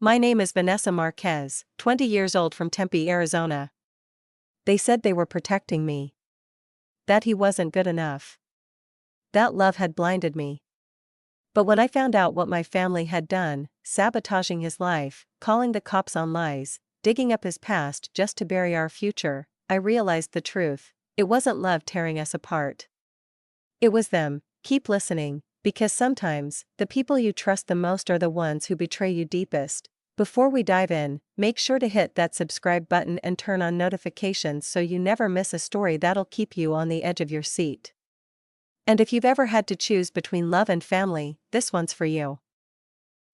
My name is Vanessa Marquez, 20 years old from Tempe, Arizona. They said they were protecting me. That he wasn't good enough. That love had blinded me. But when I found out what my family had done, sabotaging his life, calling the cops on lies, digging up his past just to bury our future, I realized the truth. It wasn't love tearing us apart. It was them. Keep listening, because sometimes, the people you trust the most are the ones who betray you deepest. Before we dive in, make sure to hit that subscribe button and turn on notifications so you never miss a story that'll keep you on the edge of your seat. And if you've ever had to choose between love and family, this one's for you.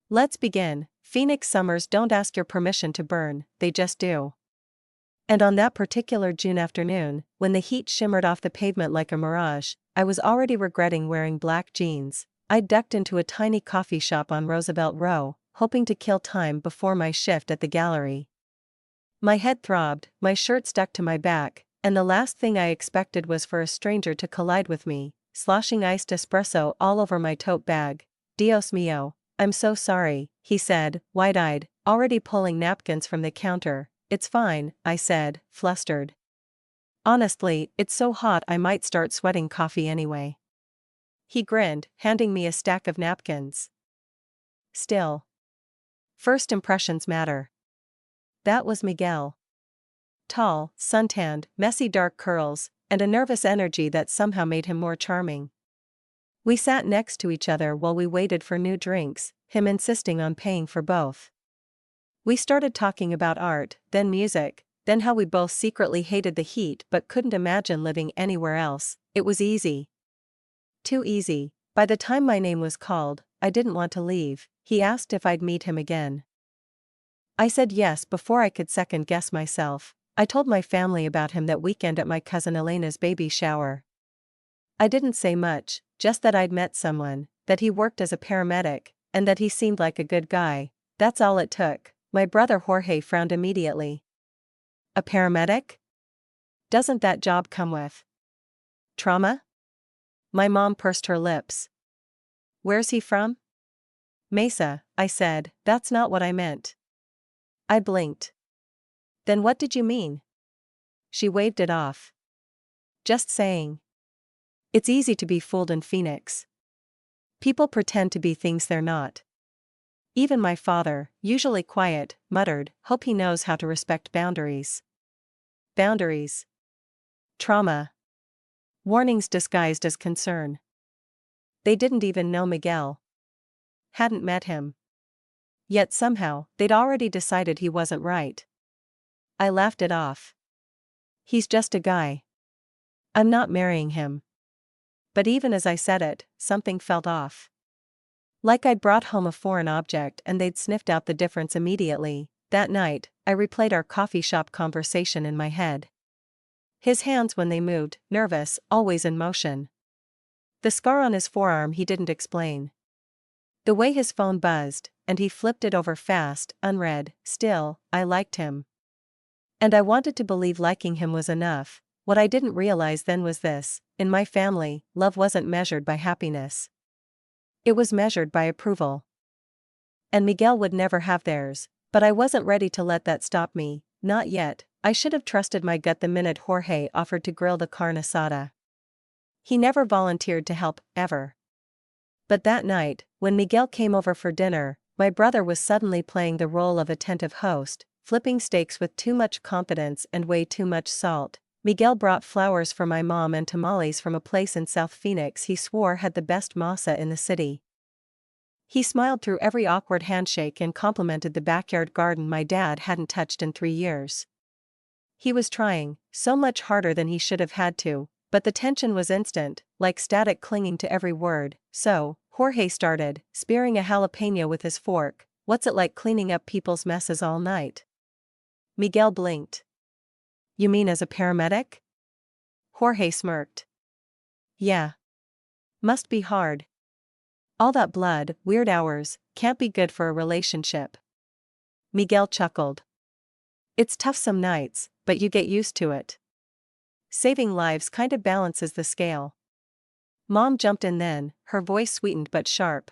Let's begin. Phoenix summers don't ask your permission to burn, they just do. And on that particular June afternoon, when the heat shimmered off the pavement like a mirage, I was already regretting wearing black jeans. I ducked into a tiny coffee shop on Roosevelt Row, hoping to kill time before my shift at the gallery. My head throbbed, my shirt stuck to my back, and the last thing I expected was for a stranger to collide with me, sloshing iced espresso all over my tote bag. Dios mío, I'm so sorry, he said, wide-eyed, already pulling napkins from the counter. It's fine, I said, flustered. Honestly, it's so hot I might start sweating coffee anyway. He grinned, handing me a stack of napkins. Still. First impressions matter. That was Miguel. Tall, suntanned, messy dark curls, and a nervous energy that somehow made him more charming. We sat next to each other while we waited for new drinks, him insisting on paying for both. We started talking about art, then music, then how we both secretly hated the heat but couldn't imagine living anywhere else. It was easy. Too easy. By the time my name was called, I didn't want to leave. He asked if I'd meet him again. I said yes before I could second-guess myself. I told my family about him that weekend at my cousin Elena's baby shower. I didn't say much, just that I'd met someone, that he worked as a paramedic, and that he seemed like a good guy. That's all it took. My brother Jorge frowned immediately. A paramedic? Doesn't that job come with trauma? My mom pursed her lips. Where's he from? Mesa, I said. That's not what I meant. I blinked. Then what did you mean? She waved it off. Just saying. It's easy to be fooled in Phoenix. People pretend to be things they're not. Even my father, usually quiet, muttered, hope he knows how to respect boundaries. Boundaries. Trauma. Warnings disguised as concern. They didn't even know Miguel. Hadn't met him. Yet somehow, they'd already decided he wasn't right. I laughed it off. He's just a guy. I'm not marrying him. But even as I said it, something felt off. Like I'd brought home a foreign object and they'd sniffed out the difference immediately. That night, I replayed our coffee shop conversation in my head. His hands when they moved, nervous, always in motion. The scar on his forearm he didn't explain. The way his phone buzzed, and he flipped it over fast, unread. Still, I liked him. And I wanted to believe liking him was enough. What I didn't realize then was this: in my family, love wasn't measured by happiness. It was measured by approval. And Miguel would never have theirs, but I wasn't ready to let that stop me, not yet. I should have trusted my gut the minute Jorge offered to grill the carne asada. He never volunteered to help, ever. But that night, when Miguel came over for dinner, my brother was suddenly playing the role of attentive host, flipping steaks with too much confidence and way too much salt. Miguel brought flowers for my mom and tamales from a place in South Phoenix he swore had the best masa in the city. He smiled through every awkward handshake and complimented the backyard garden my dad hadn't touched in 3 years. He was trying, so much harder than he should have had to, but the tension was instant, like static clinging to every word. So, Jorge started, spearing a jalapeno with his fork. What's it like cleaning up people's messes all night? Miguel blinked. You mean as a paramedic? Jorge smirked. Yeah. Must be hard. All that blood, weird hours, can't be good for a relationship. Miguel chuckled. It's tough some nights, but you get used to it. Saving lives kind of balances the scale. Mom jumped in then, her voice sweetened but sharp.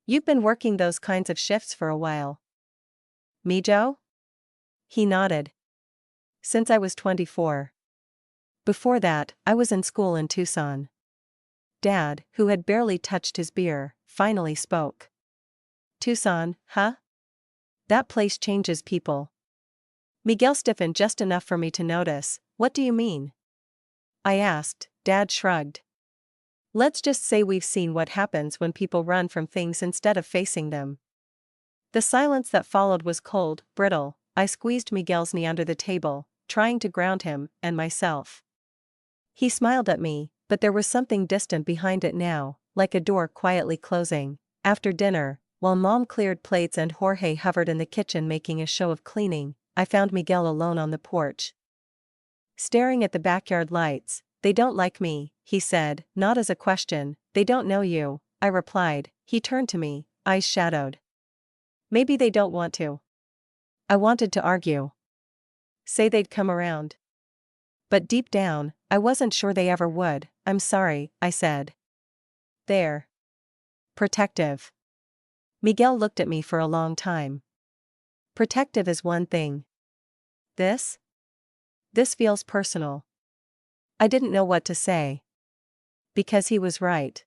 You've been working those kinds of shifts for a while. Me, Joe? He nodded. Since I was 24. Before that, I was in school in Tucson. Dad, who had barely touched his beer, finally spoke. Tucson, huh? That place changes people. Miguel stiffened just enough for me to notice. What do you mean? I asked. Dad shrugged. Let's just say we've seen what happens when people run from things instead of facing them. The silence that followed was cold, brittle. I squeezed Miguel's knee under the table, trying to ground him and myself. He smiled at me, but there was something distant behind it now, like a door quietly closing. After dinner, while Mom cleared plates and Jorge hovered in the kitchen making a show of cleaning, I found Miguel alone on the porch. Staring at the backyard lights. They don't like me, he said, not as a question. They don't know you, I replied. He turned to me, eyes shadowed. Maybe they don't want to. I wanted to argue. Say they'd come around. But deep down, I wasn't sure they ever would. I'm sorry, I said. They're protective. Miguel looked at me for a long time. Protective is one thing. This feels personal. I didn't know what to say. Because he was right.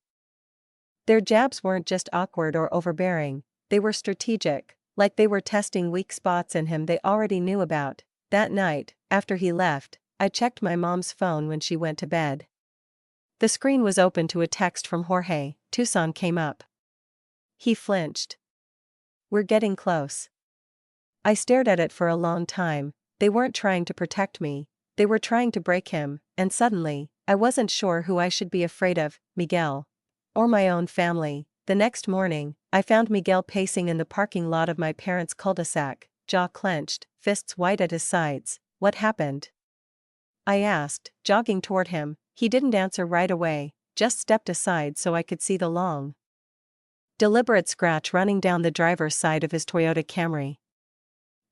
Their jabs weren't just awkward or overbearing, they were strategic, like they were testing weak spots in him they already knew about. That night, after he left, I checked my mom's phone when she went to bed. The screen was open to a text from Jorge. Tucson came up. He flinched. We're getting close. I stared at it for a long time. They weren't trying to protect me, they were trying to break him, and suddenly, I wasn't sure who I should be afraid of, Miguel. Or my own family. The next morning, I found Miguel pacing in the parking lot of my parents' cul-de-sac, jaw clenched, fists white at his sides. What happened? I asked, jogging toward him. He didn't answer right away, just stepped aside so I could see the long, deliberate scratch running down the driver's side of his Toyota Camry.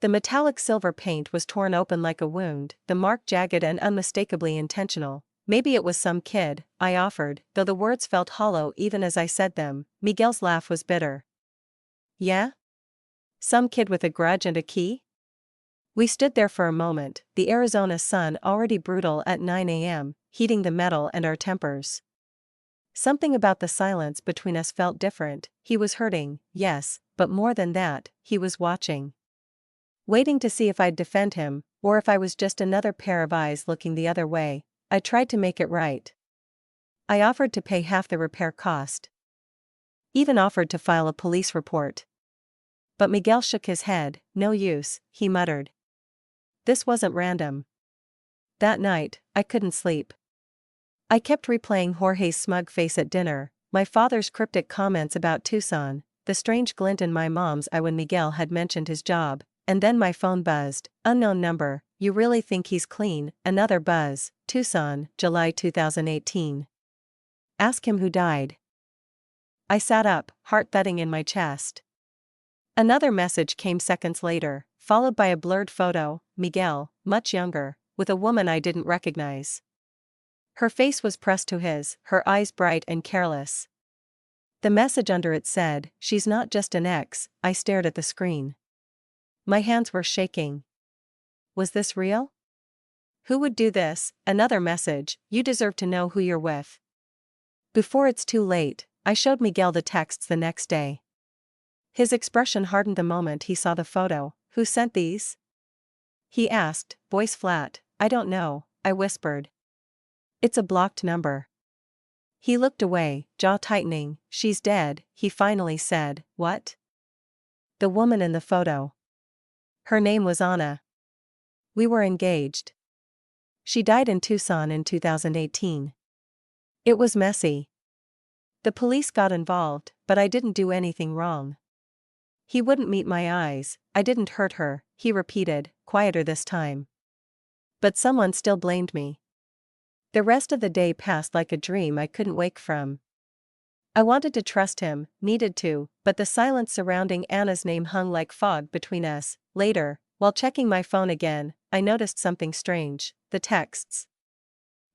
The metallic silver paint was torn open like a wound, the mark jagged and unmistakably intentional. Maybe it was some kid, I offered, though the words felt hollow even as I said them. Miguel's laugh was bitter. Yeah? Some kid with a grudge and a key? We stood there for a moment, the Arizona sun already brutal at 9 a.m., heating the metal and our tempers. Something about the silence between us felt different. He was hurting, yes, but more than that, he was watching. Waiting to see if I'd defend him, or if I was just another pair of eyes looking the other way. I tried to make it right. I offered to pay half the repair cost. Even offered to file a police report. But Miguel shook his head. No use, he muttered. This wasn't random. That night, I couldn't sleep. I kept replaying Jorge's smug face at dinner, my father's cryptic comments about Tucson, the strange glint in my mom's eye when Miguel had mentioned his job, and then my phone buzzed. Unknown number. You really think he's clean? Another buzz. Tucson, July 2018. Ask him who died. I sat up, heart thudding in my chest. Another message came seconds later, followed by a blurred photo. Miguel, much younger, with a woman I didn't recognize. Her face was pressed to his, her eyes bright and careless. The message under it said, "She's not just an ex." I stared at the screen. My hands were shaking. Was this real? Who would do this? Another message, "You deserve to know who you're with." Before it's too late, I showed Miguel the texts the next day. His expression hardened the moment he saw the photo. Who sent these? He asked, voice flat. I don't know, I whispered. It's a blocked number. He looked away, jaw tightening. She's dead, he finally said. What? The woman in the photo. Her name was Anna. We were engaged. She died in Tucson in 2018. It was messy. The police got involved, but I didn't do anything wrong. He wouldn't meet my eyes. I didn't hurt her, he repeated, quieter this time. But someone still blamed me. The rest of the day passed like a dream I couldn't wake from. I wanted to trust him, needed to, but the silence surrounding Anna's name hung like fog between us. Later, while checking my phone again, I noticed something strange. The texts.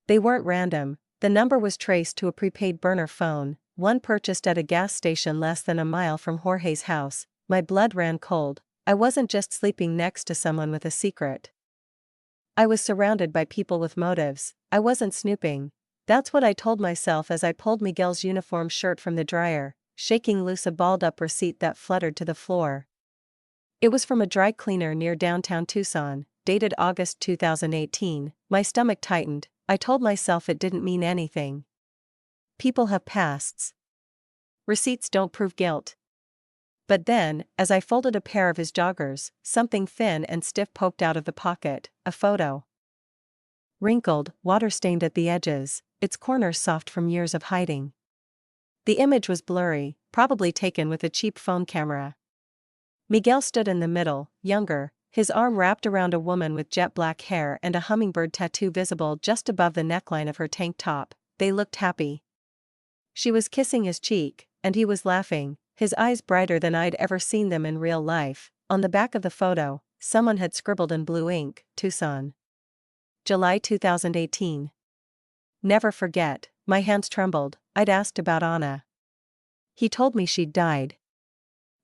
They weren't random. The number was traced to a prepaid burner phone, one purchased at a gas station less than a mile from Jorge's house. My blood ran cold. I wasn't just sleeping next to someone with a secret. I was surrounded by people with motives. I wasn't snooping. That's what I told myself as I pulled Miguel's uniform shirt from the dryer, shaking loose a balled-up receipt that fluttered to the floor. It was from a dry cleaner near downtown Tucson, dated August 2018. My stomach tightened. I told myself it didn't mean anything. People have pasts. Receipts don't prove guilt. But then, as I folded a pair of his joggers, something thin and stiff poked out of the pocket, a photo. Wrinkled, water-stained at the edges, its corners soft from years of hiding. The image was blurry, probably taken with a cheap phone camera. Miguel stood in the middle, younger, his arm wrapped around a woman with jet black hair and a hummingbird tattoo visible just above the neckline of her tank top. They looked happy. She was kissing his cheek, and he was laughing, his eyes brighter than I'd ever seen them in real life. On the back of the photo, someone had scribbled in blue ink, Tucson. July 2018. Never forget. My hands trembled. I'd asked about Anna. He told me she'd died.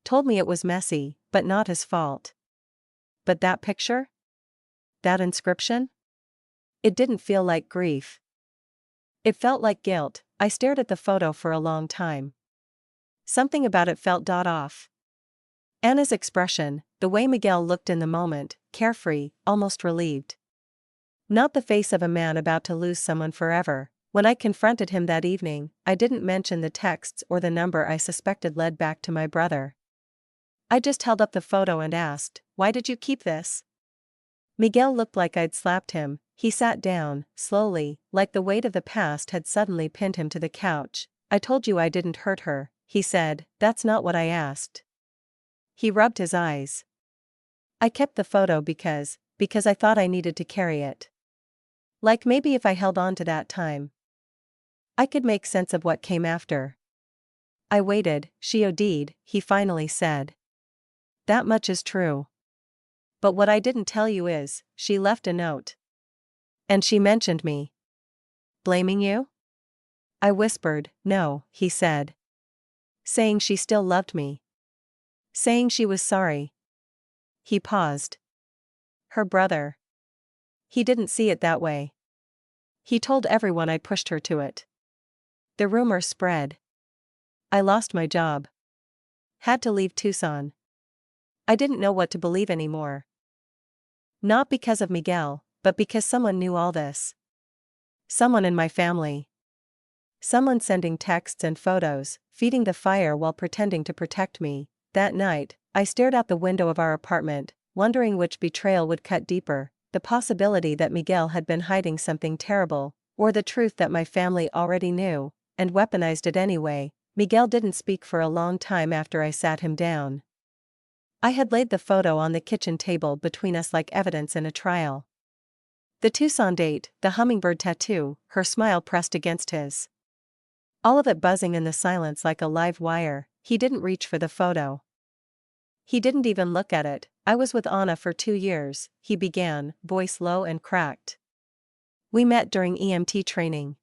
Told me it was messy, but not his fault. But that picture? That inscription? It didn't feel like grief. It felt like guilt. I stared at the photo for a long time. Something about it felt off. Anna's expression, the way Miguel looked in the moment, carefree, almost relieved. Not the face of a man about to lose someone forever. When I confronted him that evening, I didn't mention the texts or the number I suspected led back to my brother. I just held up the photo and asked, "Why did you keep this?" Miguel looked like I'd slapped him. He sat down, slowly, like the weight of the past had suddenly pinned him to the couch. "I told you I didn't hurt her," he said. "That's not what I asked." He rubbed his eyes. "I kept the photo because I thought I needed to carry it. Like maybe if I held on to that time, I could make sense of what came after." I waited. "She OD'd," he finally said. "That much is true. But what I didn't tell you is, she left a note. And she mentioned me." "Blaming you?" I whispered. "No," he said. "Saying she still loved me. Saying she was sorry." He paused. "Her brother. He didn't see it that way. He told everyone I pushed her to it. The rumor spread. I lost my job. Had to leave Tucson. I didn't know what to believe anymore. Not because of Miguel, but because someone knew all this. Someone in my family. Someone sending texts and photos, feeding the fire while pretending to protect me." That night, I stared out the window of our apartment, wondering which betrayal would cut deeper, the possibility that Miguel had been hiding something terrible, or the truth that my family already knew, and weaponized it anyway. Miguel didn't speak for a long time after I sat him down. I had laid the photo on the kitchen table between us like evidence in a trial. The Tucson date, the hummingbird tattoo, her smile pressed against his. All of it buzzing in the silence like a live wire. He didn't reach for the photo. He didn't even look at it. "I was with Anna for 2 years, he began, voice low and cracked. "We met during EMT training.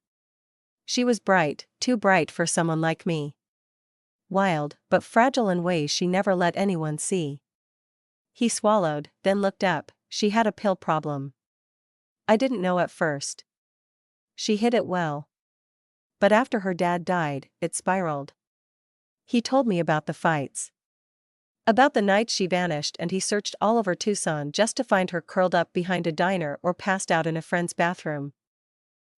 She was bright, too bright for someone like me. Wild, but fragile in ways she never let anyone see." He swallowed, then looked up. "She had a pill problem. I didn't know at first. She hid it well. But after her dad died, it spiraled." He told me about the fights. About the night she vanished and he searched all over Tucson just to find her curled up behind a diner or passed out in a friend's bathroom.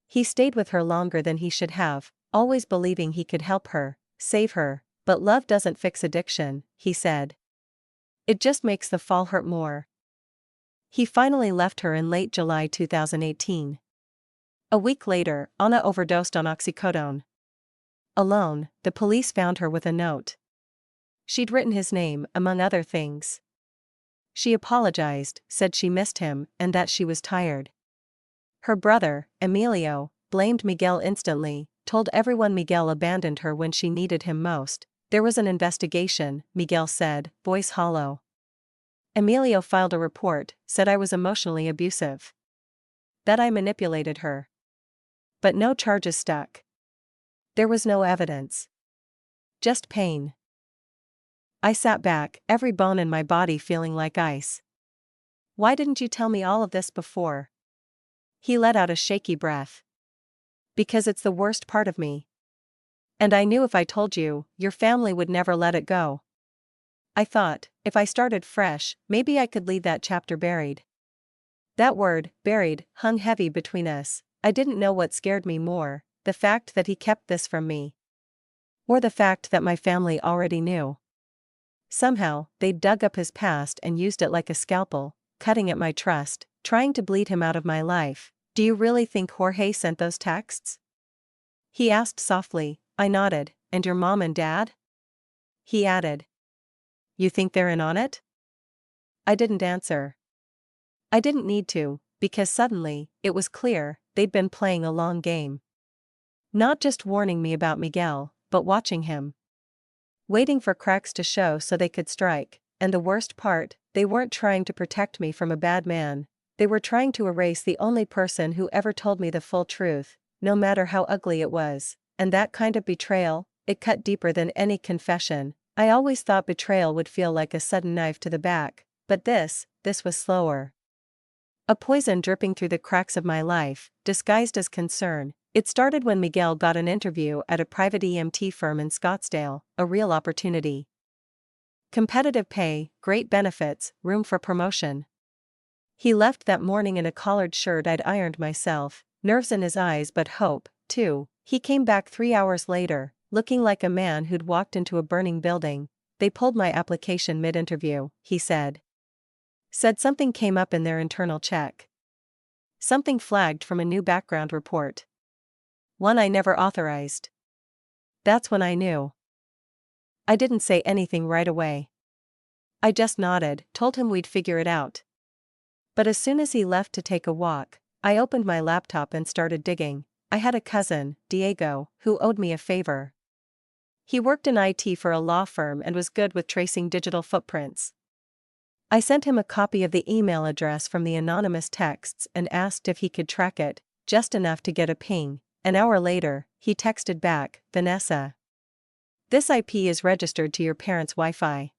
He stayed with her longer than he should have, always believing he could help her, save her. "But love doesn't fix addiction," he said. "It just makes the fall hurt more." He finally left her in late July 2018. A week later, Anna overdosed on oxycodone. Alone, the police found her with a note. She'd written his name, among other things. She apologized, said she missed him, and that she was tired. Her brother, Emilio, blamed Miguel instantly, told everyone Miguel abandoned her when she needed him most. "There was an investigation," Miguel said, voice hollow. "Emilio filed a report, said I was emotionally abusive. That I manipulated her. But no charges stuck. There was no evidence. Just pain." I sat back, every bone in my body feeling like ice. Why didn't you tell me all of this before? He let out a shaky breath. Because it's the worst part of me. And I knew if I told you, your family would never let it go. I thought, if I started fresh, maybe I could leave that chapter buried. That word, buried, hung heavy between us. I didn't know what scared me more, the fact that he kept this from me. Or the fact that my family already knew. Somehow, they'd dug up his past and used it like a scalpel, cutting at my trust, trying to bleed him out of my life. Do you really think Jorge sent those texts? He asked softly. I nodded. And your mom and dad? He added. You think they're in on it? I didn't answer. I didn't need to, because suddenly, it was clear, they'd been playing a long game. Not just warning me about Miguel, but watching him. Waiting for cracks to show so they could strike, and the worst part, they weren't trying to protect me from a bad man, they were trying to erase the only person who ever told me the full truth, no matter how ugly it was, and that kind of betrayal, it cut deeper than any confession. I always thought betrayal would feel like a sudden knife to the back, but this was slower. A poison dripping through the cracks of my life, disguised as concern. It started when Miguel got an interview at a private EMT firm in Scottsdale, a real opportunity. Competitive pay, great benefits, room for promotion. He left that morning in a collared shirt I'd ironed myself, nerves in his eyes but hope, too. He came back 3 hours later, looking like a man who'd walked into a burning building. They pulled my application mid-interview, he said. Said something came up in their internal check. Something flagged from a new background report. One I never authorized. That's when I knew. I didn't say anything right away. I just nodded, told him we'd figure it out. But as soon as he left to take a walk, I opened my laptop and started digging. I had a cousin, Diego, who owed me a favor. He worked in IT for a law firm and was good with tracing digital footprints. I sent him a copy of the email address from the anonymous texts and asked if he could track it, just enough to get a ping. An hour later, he texted back, Vanessa. This IP is registered to your parents' Wi-Fi.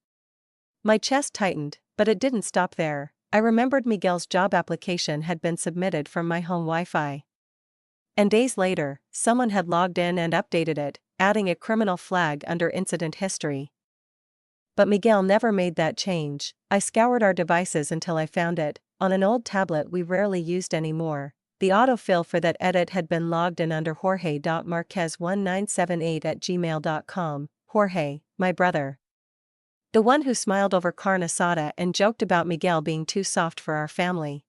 My chest tightened, but it didn't stop there. I remembered Miguel's job application had been submitted from my home Wi-Fi. And days later, someone had logged in and updated it, adding a criminal flag under incident history. But Miguel never made that change. I scoured our devices until I found it, on an old tablet we rarely used anymore. The autofill for that edit had been logged in under jorge.marquez1978@gmail.com, Jorge, my brother. The one who smiled over carne asada and joked about Miguel being too soft for our family.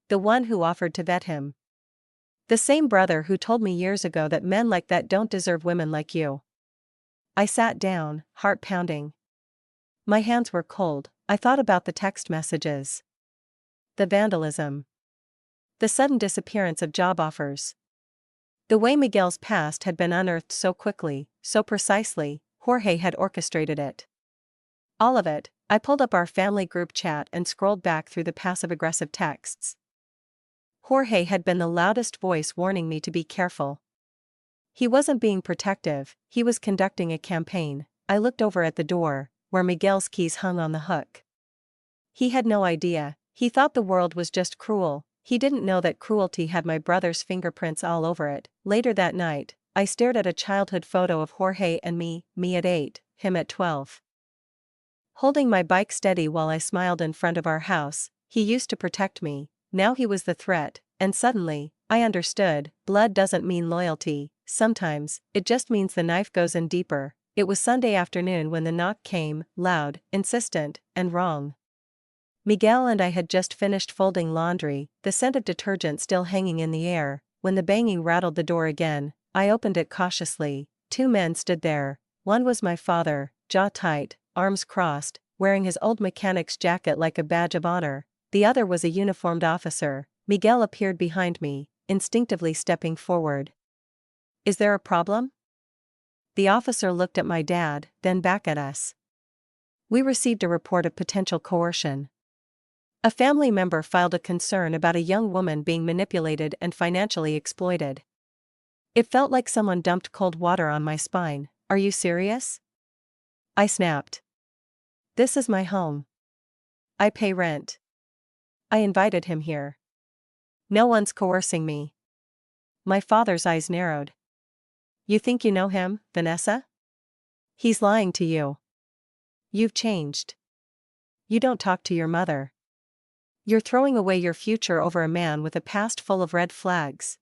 The one who offered to vet him. The same brother who told me years ago that men like that don't deserve women like you. I sat down, heart pounding. My hands were cold. I thought about the text messages. The vandalism. The sudden disappearance of job offers. The way Miguel's past had been unearthed so quickly, so precisely. Jorge had orchestrated it. All of it. I pulled up our family group chat and scrolled back through the passive-aggressive texts. Jorge had been the loudest voice warning me to be careful. He wasn't being protective, he was conducting a campaign. I looked over at the door, where Miguel's keys hung on the hook. He had no idea. He thought the world was just cruel. He didn't know that cruelty had my brother's fingerprints all over it. Later that night, I stared at a childhood photo of Jorge and me at 8, him at 12. Holding my bike steady while I smiled in front of our house, he used to protect me, now he was the threat, and suddenly, I understood, blood doesn't mean loyalty, sometimes, it just means the knife goes in deeper. It was Sunday afternoon when the knock came, loud, insistent, and wrong. Miguel and I had just finished folding laundry, the scent of detergent still hanging in the air, when the banging rattled the door again. I opened it cautiously. 2 men stood there. One was my father, jaw tight, arms crossed, wearing his old mechanic's jacket like a badge of honor. The other was a uniformed officer. Miguel appeared behind me, instinctively stepping forward. Is there a problem? The officer looked at my dad, then back at us. We received a report of potential coercion. A family member filed a concern about a young woman being manipulated and financially exploited. It felt like someone dumped cold water on my spine. Are you serious? I snapped. This is my home. I pay rent. I invited him here. No one's coercing me. My father's eyes narrowed. You think you know him, Vanessa? He's lying to you. You've changed. You don't talk to your mother. You're throwing away your future over a man with a past full of red flags.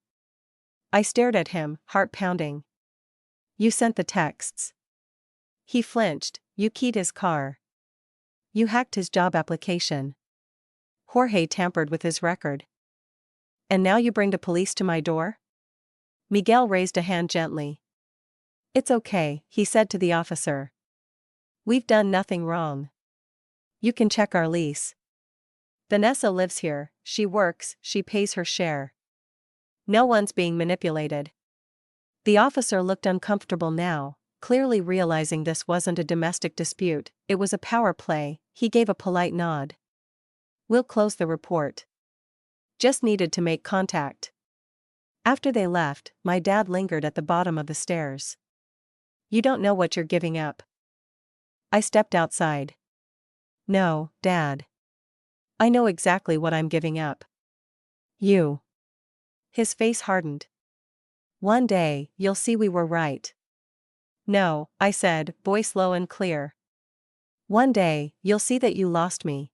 I stared at him, heart pounding. You sent the texts. He flinched. You keyed his car. You hacked his job application. Jorge tampered with his record. And now you bring the police to my door? Miguel raised a hand gently. It's okay, he said to the officer. We've done nothing wrong. You can check our lease. Vanessa lives here, she works, she pays her share. No one's being manipulated. The officer looked uncomfortable now, clearly realizing this wasn't a domestic dispute, it was a power play. He gave a polite nod. We'll close the report. Just needed to make contact. After they left, my dad lingered at the bottom of the stairs. You don't know what you're giving up. I stepped outside. No, Dad. I know exactly what I'm giving up. You. His face hardened. One day, you'll see we were right. No, I said, voice low and clear. One day, you'll see that you lost me.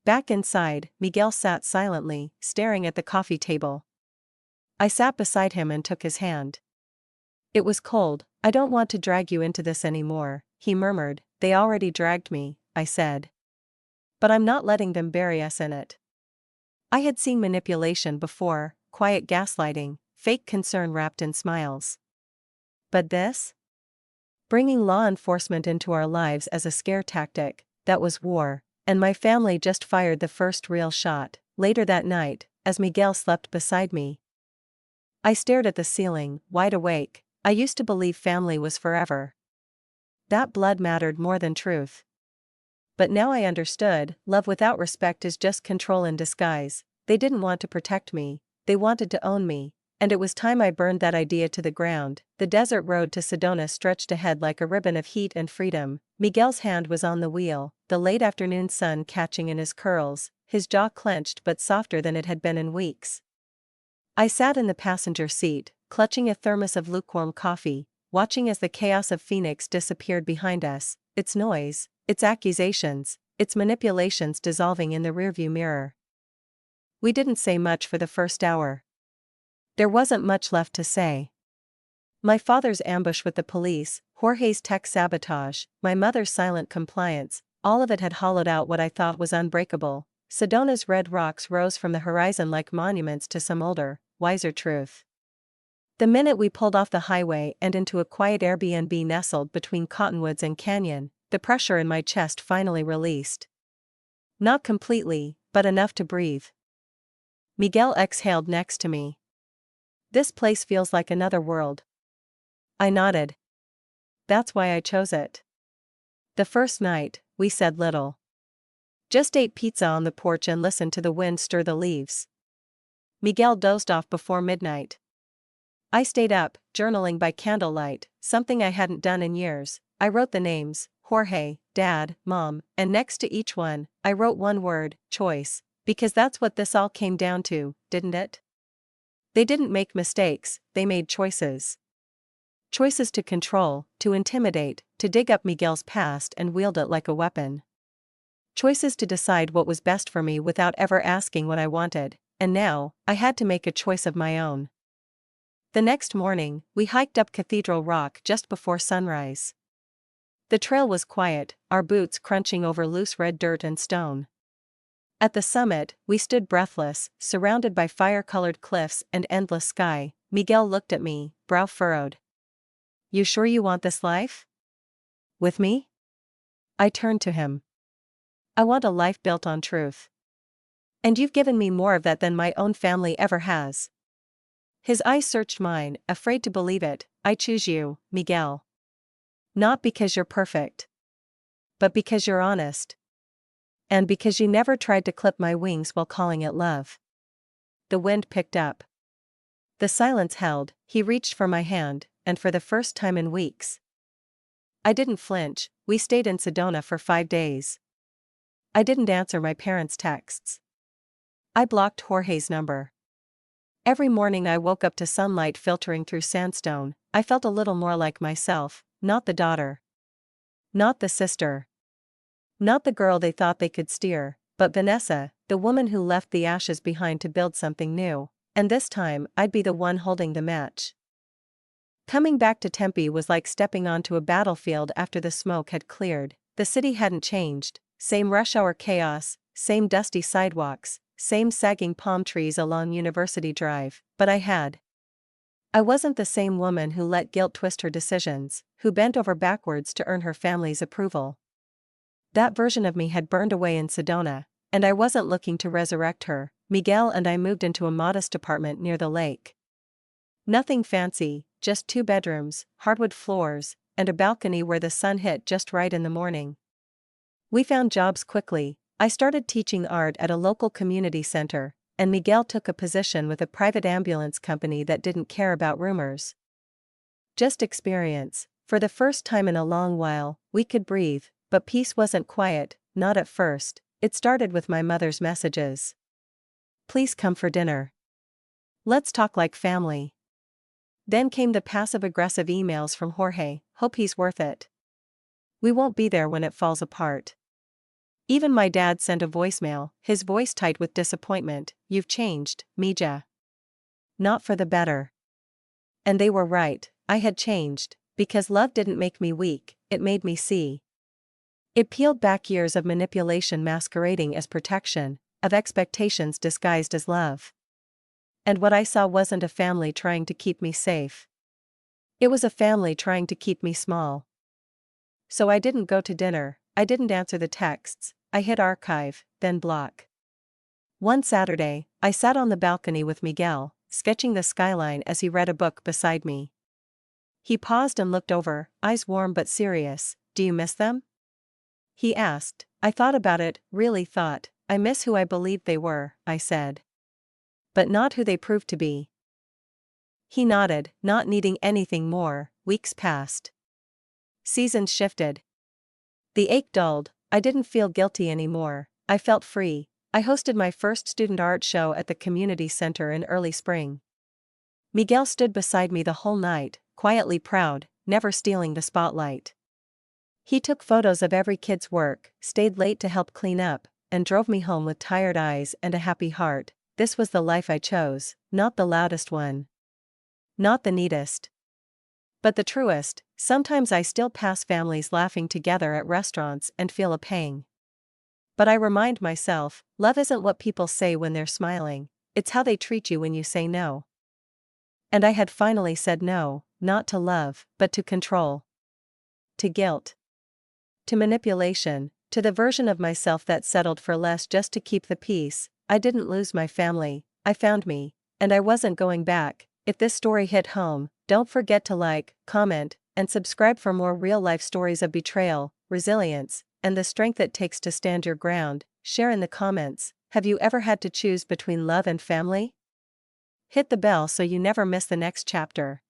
Back inside, Miguel sat silently, staring at the coffee table. I sat beside him and took his hand. It was cold. I don't want to drag you into this anymore, he murmured. They already dragged me, I said. But I'm not letting them bury us in it. I had seen manipulation before, quiet gaslighting, fake concern wrapped in smiles. But this? Bringing law enforcement into our lives as a scare tactic, that was war, and my family just fired the first real shot. Later that night, as Miguel slept beside me, I stared at the ceiling, wide awake. I used to believe family was forever. That blood mattered more than truth. But now I understood, love without respect is just control in disguise. They didn't want to protect me, they wanted to own me, and it was time I burned that idea to the ground. The desert road to Sedona stretched ahead like a ribbon of heat and freedom. Miguel's hand was on the wheel, the late afternoon sun catching in his curls, his jaw clenched but softer than it had been in weeks. I sat in the passenger seat, clutching a thermos of lukewarm coffee, watching as the chaos of Phoenix disappeared behind us, its noise, its accusations, its manipulations dissolving in the rearview mirror. We didn't say much for the first hour. There wasn't much left to say. My father's ambush with the police, Jorge's tech sabotage, my mother's silent compliance, all of it had hollowed out what I thought was unbreakable. Sedona's red rocks rose from the horizon like monuments to some older, wiser truth. The minute we pulled off the highway and into a quiet Airbnb nestled between cottonwoods and canyon, the pressure in my chest finally released. Not completely, but enough to breathe. Miguel exhaled next to me. This place feels like another world. I nodded. That's why I chose it. The first night, we said little. Just ate pizza on the porch and listened to the wind stir the leaves. Miguel dozed off before midnight. I stayed up, journaling by candlelight, something I hadn't done in years. I wrote the names, Jorge, Dad, Mom, and next to each one, I wrote one word, choice, because that's what this all came down to, didn't it? They didn't make mistakes, they made choices. Choices to control, to intimidate, to dig up Miguel's past and wield it like a weapon. Choices to decide what was best for me without ever asking what I wanted, and now, I had to make a choice of my own. The next morning, we hiked up Cathedral Rock just before sunrise. The trail was quiet, our boots crunching over loose red dirt and stone. At the summit, we stood breathless, surrounded by fire-colored cliffs and endless sky. Miguel looked at me, brow furrowed. You sure you want this life? With me? I turned to him. I want a life built on truth. And you've given me more of that than my own family ever has. His eyes searched mine, afraid to believe it. I choose you, Miguel. Not because you're perfect. But because you're honest. And because you never tried to clip my wings while calling it love. The wind picked up. The silence held. He reached for my hand, and for the first time in weeks. I didn't flinch. we stayed in Sedona for 5 days. I didn't answer my parents' texts. I blocked Jorge's number. Every morning I woke up to sunlight filtering through sandstone. I felt a little more like myself, not the daughter. Not the sister. Not the girl they thought they could steer, but Vanessa, the woman who left the ashes behind to build something new, and this time I'd be the one holding the match. Coming back to Tempe was like stepping onto a battlefield after the smoke had cleared. The city hadn't changed, same rush hour chaos, same dusty sidewalks, same sagging palm trees along University Drive, but I wasn't the same woman who let guilt twist her decisions, who bent over backwards to earn her family's approval. That version of me had burned away in Sedona, and I wasn't looking to resurrect her. Miguel and I moved into a modest apartment near the lake. Nothing fancy, just 2 bedrooms, hardwood floors, and a balcony where the sun hit just right in the morning. We found jobs quickly. I started teaching art at a local community center, and Miguel took a position with a private ambulance company that didn't care about rumors. Just experience. For the first time in a long while, we could breathe, but peace wasn't quiet, not at first. It started with my mother's messages. Please come for dinner. Let's talk like family. Then came the passive-aggressive emails from Jorge, hope he's worth it. We won't be there when it falls apart. Even my dad sent a voicemail, his voice tight with disappointment. You've changed, Mija. Not for the better. And they were right, I had changed, because love didn't make me weak, it made me see. It peeled back years of manipulation masquerading as protection, of expectations disguised as love. And what I saw wasn't a family trying to keep me safe. It was a family trying to keep me small. So I didn't go to dinner, I didn't answer the texts, I hit archive, then block. One Saturday, I sat on the balcony with Miguel, sketching the skyline as he read a book beside me. He paused and looked over, eyes warm but serious. Do you miss them? He asked. I thought about it, really thought. I miss who I believed they were, I said. But not who they proved to be. He nodded, not needing anything more. Weeks passed. Seasons shifted. The ache dulled. I didn't feel guilty anymore. I felt free. I hosted my first student art show at the community center in early spring. Miguel stood beside me the whole night, quietly proud, never stealing the spotlight. He took photos of every kid's work, stayed late to help clean up, and drove me home with tired eyes and a happy heart. This was the life I chose, not the loudest one. Not the neatest. But the truest. Sometimes I still pass families laughing together at restaurants and feel a pang. But I remind myself, love isn't what people say when they're smiling, it's how they treat you when you say no. And I had finally said no, not to love, but to control. To guilt. To manipulation, to the version of myself that settled for less just to keep the peace. I didn't lose my family, I found me, and I wasn't going back. If this story hit home, don't forget to like, comment, and subscribe for more real-life stories of betrayal, resilience, and the strength it takes to stand your ground. Share in the comments. Have you ever had to choose between love and family? Hit the bell so you never miss the next chapter.